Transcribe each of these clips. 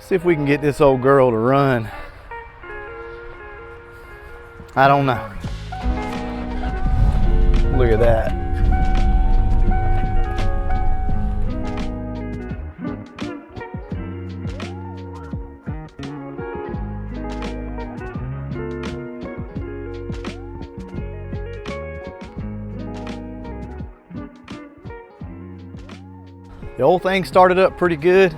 See if we can get this old girl to run. I don't know. Look at that. The old thing started up pretty good.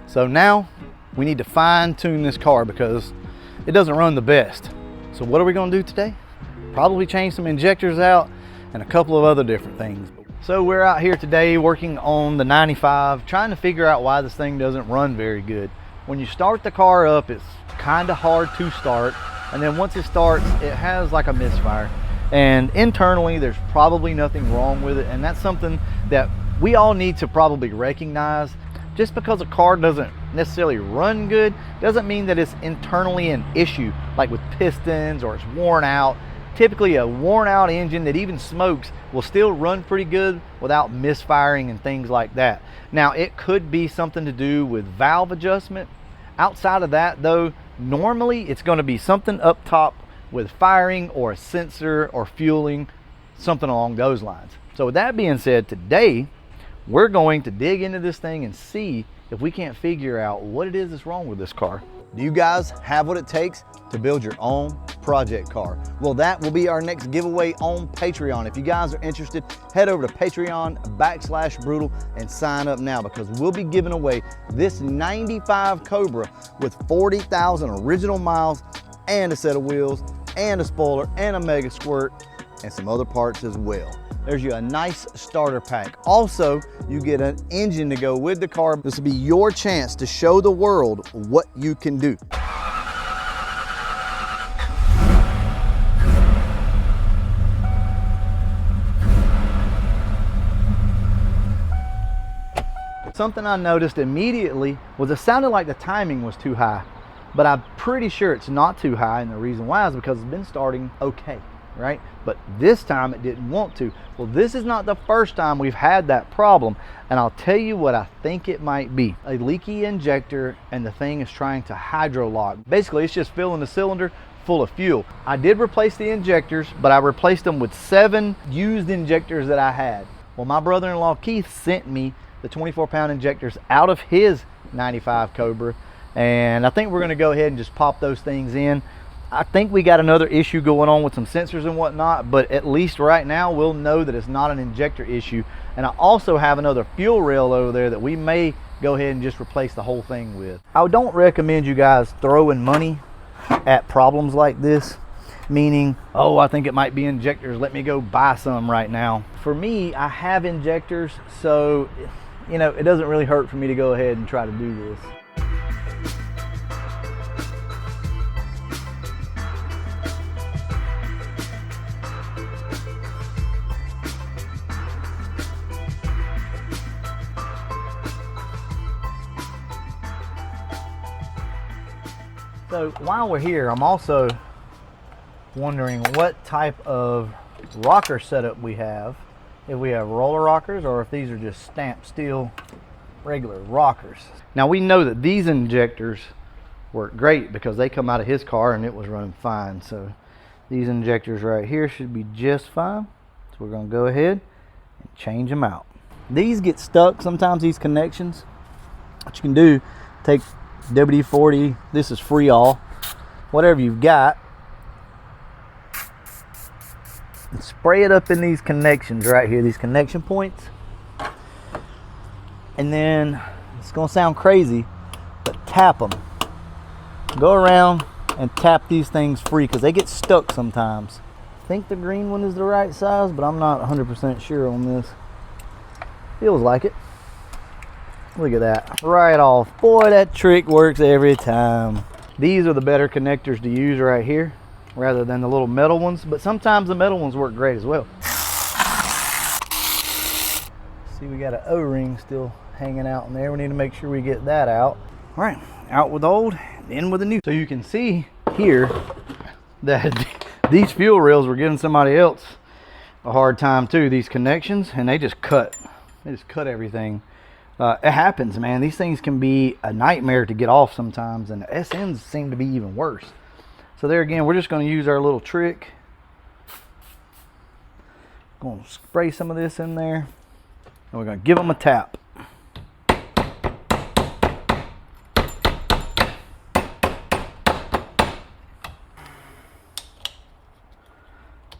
So now we need to fine tune this car because it doesn't run the best. So what are we gonna do today? Probably change some injectors out and a couple of other different things. So we're out here today working on the 95, trying to figure out why this thing doesn't run very good. When you start the car up, it's kind of hard to start. And then once it starts, it has like a misfire. And internally, there's probably nothing wrong with it. And that's something that we all need to probably recognize. Just because a car doesn't necessarily run good doesn't mean that it's internally an issue, like with pistons or it's worn out. Typically a worn out engine that even smokes will still run pretty good without misfiring and things like that. Now it could be something to do with valve adjustment. Outside of that though, normally it's going to be something up top with firing or a sensor or fueling, something along those lines. So with that being said, today we're going to dig into this thing and see if we can't figure out what it is that's wrong with this car. Do you guys have what it takes to build your own project car? Well, that will be our next giveaway on Patreon. If you guys are interested, head over to Patreon/Brutal and sign up now because we'll be giving away this 95 Cobra with 40,000 original miles and a set of wheels and a spoiler and a mega squirt and some other parts as well. There's you a nice starter pack. Also, you get an engine to go with the car. This will be your chance to show the world what you can do. Something I noticed immediately was it sounded like the timing was too high, but I'm pretty sure it's not too high, and the reason why is because it's been starting okay. Right? But this time it didn't want to. Well, this is not the first time we've had that problem, and I'll tell you what I think it might be. A leaky injector and the thing is trying to hydro lock. Basically, it's just filling the cylinder full of fuel. I did replace the injectors, but I replaced them with 7 used injectors that I had. Well, my brother-in-law Keith sent me the 24-pound injectors out of his 95 Cobra, and I think we're gonna go ahead and just pop those things in. I think we got another issue going on with some sensors and whatnot, but at least right now we'll know that it's not an injector issue. And I also have another fuel rail over there that we may go ahead and just replace the whole thing with. I don't recommend you guys throwing money at problems like this, meaning, oh, I think it might be injectors, let me go buy some right now. For me, I have injectors, so you know, it doesn't really hurt for me to go ahead and try to do this. So while we're here, I'm also wondering what type of rocker setup we have. If we have roller rockers or if these are just stamped steel regular rockers. Now we know that these injectors work great because they come out of his car and it was running fine. So these injectors right here should be just fine. So we're gonna go ahead and change them out. These get stuck sometimes, these connections. What you can do, take WD-40, this is Freol, whatever you've got, and spray it up in these connections right here, these connection points. And then, it's gonna sound crazy, but tap them. Go around and tap these things free because they get stuck sometimes. I think the green one is the right size, but I'm not 100% sure on this. Feels like it. Look at that, right off. Boy, that trick works every time. These are the better connectors to use right here rather than the little metal ones, but sometimes the metal ones work great as well. See, we got an O-ring still hanging out in there. We need to make sure we get that out. All right, out with the old, in with the new. So you can see here that these fuel rails were giving somebody else a hard time too, these connections, and they just cut everything. It happens, man. These things can be a nightmare to get off sometimes, and the SNs seem to be even worse. So there again, we're just going to use our little trick. Going to spray some of this in there, and we're going to give them a tap.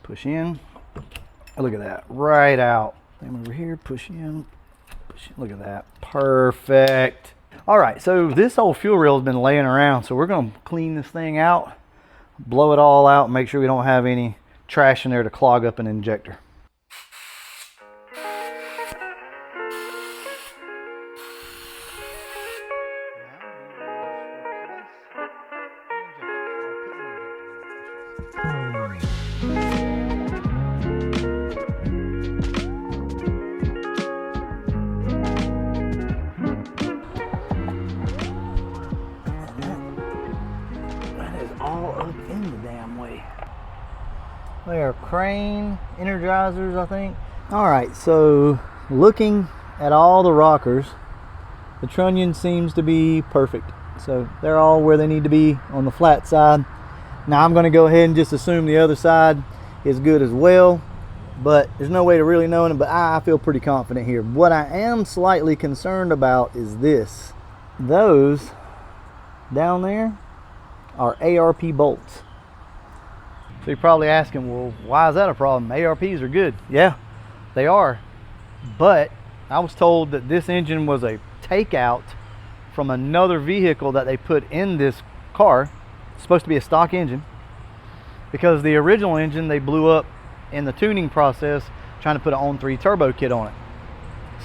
Push in. Look at that, right out. Same over here, push in. Look at that, perfect. All right, so this old fuel rail has been laying around, so we're gonna clean this thing out, blow it all out, make sure we don't have any trash in there to clog up an injector. They are crane energizers, I think. All right, so looking at all the rockers, the trunnion seems to be perfect. So they're all where they need to be on the flat side. Now I'm gonna go ahead and just assume the other side is good as well, but there's no way to really know it, but I feel pretty confident here. What I am slightly concerned about is this. Those down there are ARP bolts. So you're probably asking, well, why is that a problem? ARPs are good. Yeah, they are. But I was told that this engine was a takeout from another vehicle that they put in this car. It's supposed to be a stock engine, because the original engine they blew up in the tuning process trying to put an on-3 turbo kit on it.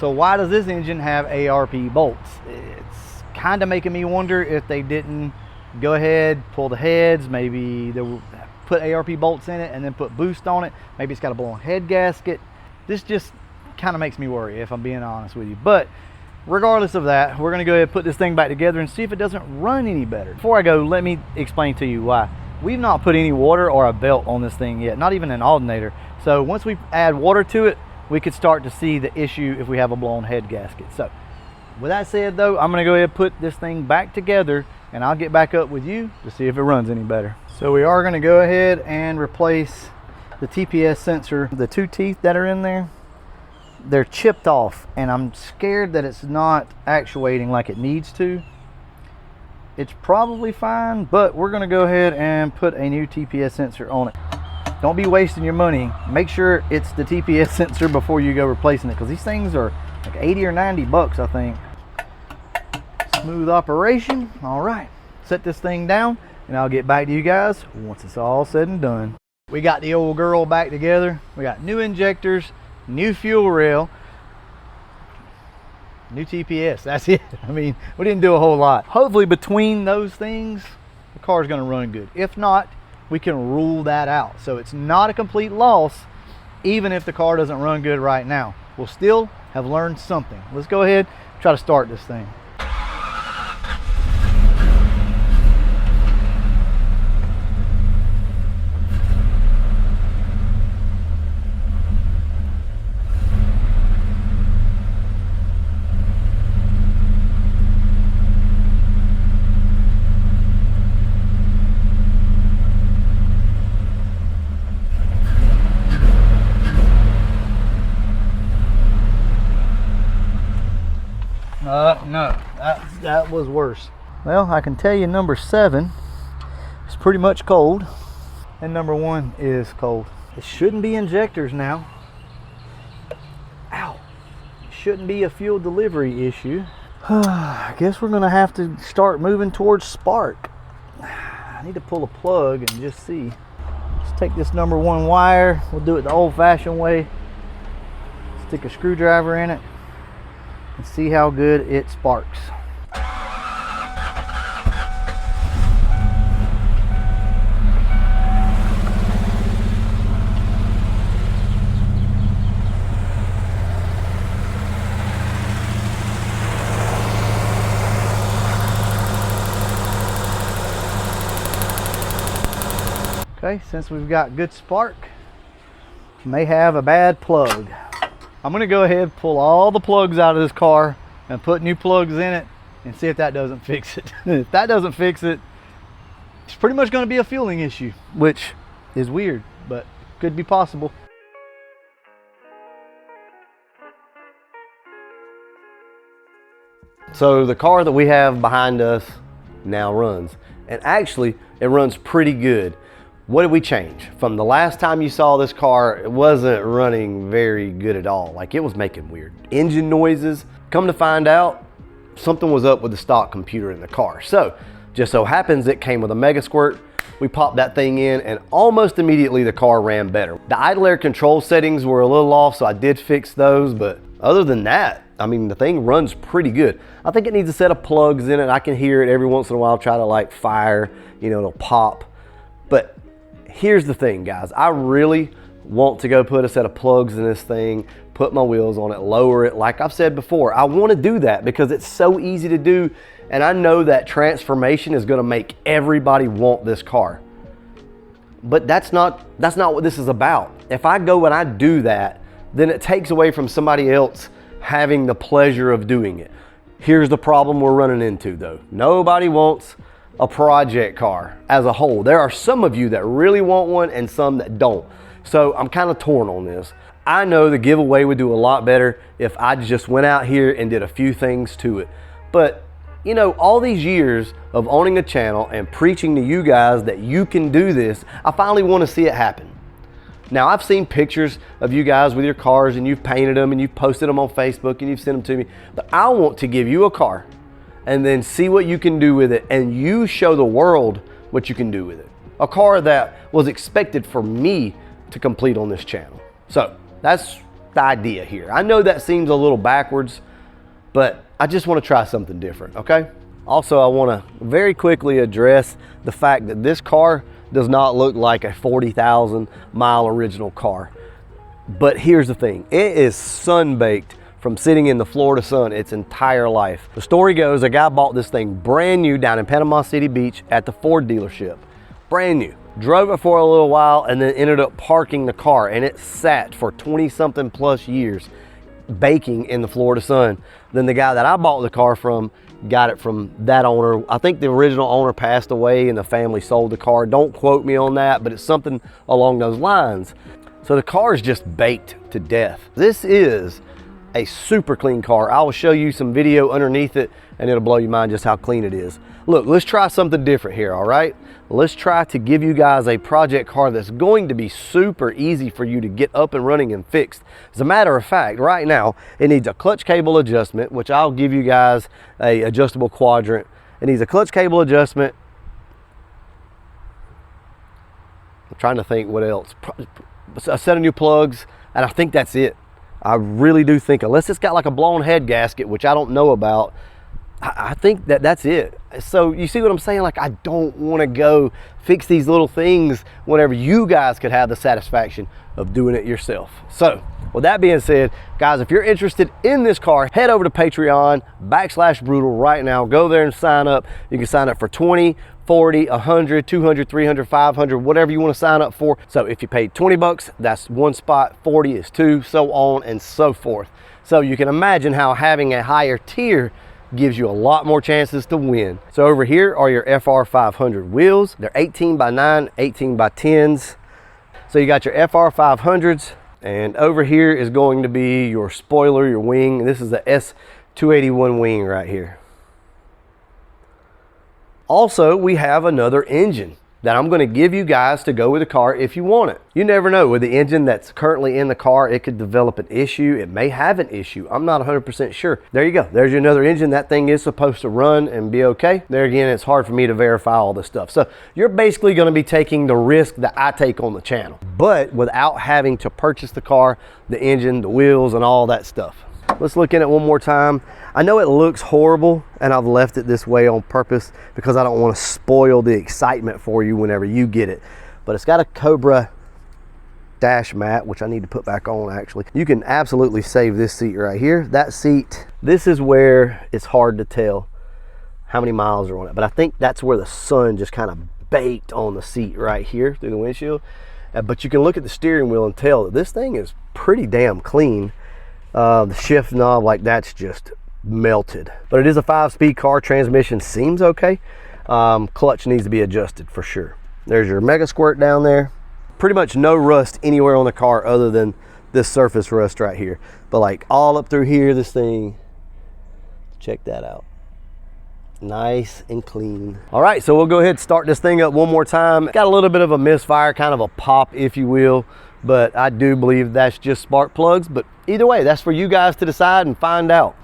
So why does this engine have ARP bolts? It's kind of making me wonder if they didn't go ahead, pull the heads, maybe they put ARP bolts in it and then put boost on it. Maybe it's got a blown head gasket. This just kind of makes me worry, if I'm being honest with you. But regardless of that, we're going to go ahead and put this thing back together and see if it doesn't run any better. Before I go, let me explain to you why. We've not put any water or a belt on this thing yet, not even an alternator. So once we add water to it, we could start to see the issue if we have a blown head gasket. So with that said though, I'm going to go ahead and put this thing back together, and I'll get back up with you to see if it runs any better. So we are going to go ahead and replace the TPS sensor. The two teeth that are in there, they're chipped off, and I'm scared that it's not actuating like it needs to. It's probably fine, but we're going to go ahead and put a new TPS sensor on it. Don't be wasting your money. Make sure it's the TPS sensor before you go replacing it, because these things are like 80 or 90 bucks, I think. Smooth operation. All right, set this thing down and I'll get back to you guys once it's all said and done. We got the old girl back together. We got new injectors, new fuel rail, new TPS. That's it. I mean, we didn't do a whole lot. Hopefully between those things, the car's gonna run good. If not, we can rule that out. So it's not a complete loss, even if the car doesn't run good right now. We'll still have learned something. Let's go ahead, try to start this thing. No, that was worse. Well, I can tell you number 7 is pretty much cold, and number 1 is cold. It shouldn't be injectors now. Ow. It shouldn't be a fuel delivery issue. I guess we're gonna have to start moving towards spark. I need to pull a plug and just see. Let's take this number 1 wire. We'll do it the old-fashioned way. Stick a screwdriver in it and see how good it sparks. Okay, since we've got good spark, may have a bad plug. I'm gonna go ahead and pull all the plugs out of this car and put new plugs in it and see if that doesn't fix it. If that doesn't fix it, it's pretty much going to be a fueling issue, which is weird, but could be possible. So the car that we have behind us now runs, and actually it runs pretty good. What did we change? From the last time you saw this car, it wasn't running very good at all. Like, it was making weird engine noises. Come to find out, something was up with the stock computer in the car. So just so happens it came with a Mega Squirt. We popped that thing in and almost immediately the car ran better. The idle air control settings were a little off, so I did fix those, but other than that, I mean, the thing runs pretty good. I think it needs a set of plugs in it. I can hear it every once in a while try to like fire, you know, it'll pop. But here's the thing, guys. I really want to go put a set of plugs in this thing, put my wheels on it, lower it. Like I've said before, I want to do that because it's so easy to do. And I know that transformation is going to make everybody want this car. But that's not what this is about. If I go and I do that, then it takes away from somebody else having the pleasure of doing it. Here's the problem we're running into though. Nobody wants a project car as a whole. There are some of you that really want one and some that don't. So I'm kind of torn on this. I know the giveaway would do a lot better if I just went out here and did a few things to it. But you know, all these years of owning a channel and preaching to you guys that you can do this, I finally want to see it happen. Now, I've seen pictures of you guys with your cars and you've painted them and you've posted them on Facebook and you've sent them to me. But I want to give you a car and then see what you can do with it, and you show the world what you can do with it. A car that was expected for me to complete on this channel. So that's the idea here. I know that seems a little backwards, but I just want to try something different, okay? Also, I want to very quickly address the fact that this car does not look like a 40,000 mile original car. But here's the thing, it is sun-baked from sitting in the Florida sun its entire life. The story goes, a guy bought this thing brand new down in Panama City Beach at the Ford dealership. Brand new. Drove it for a little while and then ended up parking the car, and it sat for 20-something plus years baking in the Florida sun. Then the guy that I bought the car from got it from that owner. I think the original owner passed away and the family sold the car. Don't quote me on that, but it's something along those lines. So the car is just baked to death. This is a super clean car. I will show you some video underneath it and it'll blow your mind just how clean it is. Look, let's try something different here, all right? Let's try to give you guys a project car that's going to be super easy for you to get up and running and fixed. As a matter of fact, right now, it needs a clutch cable adjustment, which I'll give you guys a adjustable quadrant. It needs a clutch cable adjustment. I'm trying to think what else. A set of new plugs, and I think that's it. I really do think, unless it's got like a blown head gasket, which I don't know about, I think that's it. So you see what I'm saying? Like, I don't want to go fix these little things whenever you guys could have the satisfaction of doing it yourself. So with that being said, guys, if you're interested in this car, head over to Patreon/Brutal right now. Go there and sign up. You can sign up for 20, 40, 100, 200, 300, 500, whatever you want to sign up for. So if you paid 20 bucks, that's one spot, 40 is two, so on and so forth. So you can imagine how having a higher tier gives you a lot more chances to win. So over here are your FR500 wheels. They're 18 by 9, 18 by 10s. So you got your FR500s, and over here is going to be your spoiler, your wing. This is the S281 wing right here. Also, we have another engine that I'm going to give you guys to go with the car if you want it. You never know, with the engine that's currently in the car, it could develop an issue. It may have an issue. I'm not 100% sure. There you go. There's another engine. That thing is supposed to run and be okay. There again, it's hard for me to verify all this stuff. So you're basically going to be taking the risk that I take on the channel, but without having to purchase the car, the engine, the wheels, and all that stuff. Let's look at it one more time. I know it looks horrible, and I've left it this way on purpose because I don't want to spoil the excitement for you whenever you get it. But it's got a Cobra dash mat, which I need to put back on actually. You can absolutely save this seat right here. That seat, this is where it's hard to tell how many miles are on it. But I think that's where the sun just kind of baked on the seat right here through the windshield. But you can look at the steering wheel and tell that this thing is pretty damn clean. The shift knob, like, that's just melted. But it is a 5-speed car. Transmission seems okay. Clutch needs to be adjusted for sure. There's your Mega Squirt down there. Pretty much no rust anywhere on the car other than this surface rust right here. But like all up through here, this thing, check that out. Nice and clean. All right, so we'll go ahead and start this thing up one more time. Got a little bit of a misfire, kind of a pop, if you will, but I do believe that's just spark plugs. But either way, that's for you guys to decide and find out.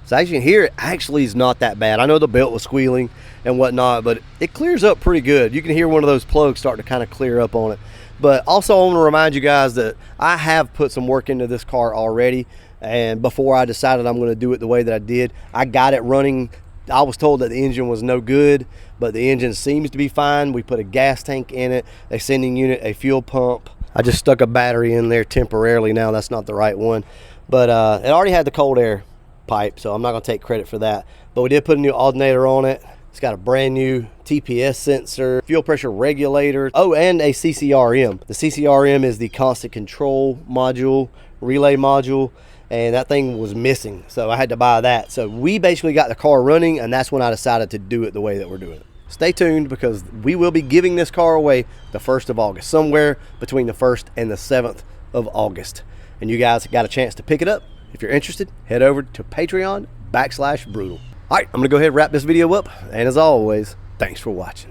So as you can hear, it actually is not that bad. I know the belt was squealing and whatnot, but it clears up pretty good. You can hear one of those plugs starting to kind of clear up on it. But also I want to remind you guys that I have put some work into this car already. And before I decided I'm going to do it the way that I did, I got it running. I was told that the engine was no good, but the engine seems to be fine. We put a gas tank in it, a sending unit, a fuel pump. I just stuck a battery in there temporarily now. That's not the right one. But it already had the cold air pipe, so I'm not going to take credit for that. But we did put a new alternator on it. It's got a brand new TPS sensor, fuel pressure regulator, oh, and a CCRM. The CCRM is the constant control module, relay module, and that thing was missing, so I had to buy that. So we basically got the car running, and that's when I decided to do it the way that we're doing it. Stay tuned, because we will be giving this car away the 1st of August, somewhere between the 1st and the 7th of August. And you guys got a chance to pick it up. If you're interested, head over to Patreon/Brutal. All right, I'm gonna go ahead and wrap this video up. And as always, thanks for watching.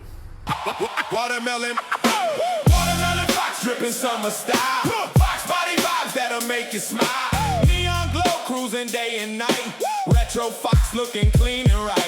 Watermelon Fox dripping summer style. Fox body vibes that'll make you smile. Neon glow cruising day and night. Retro Fox looking clean and right.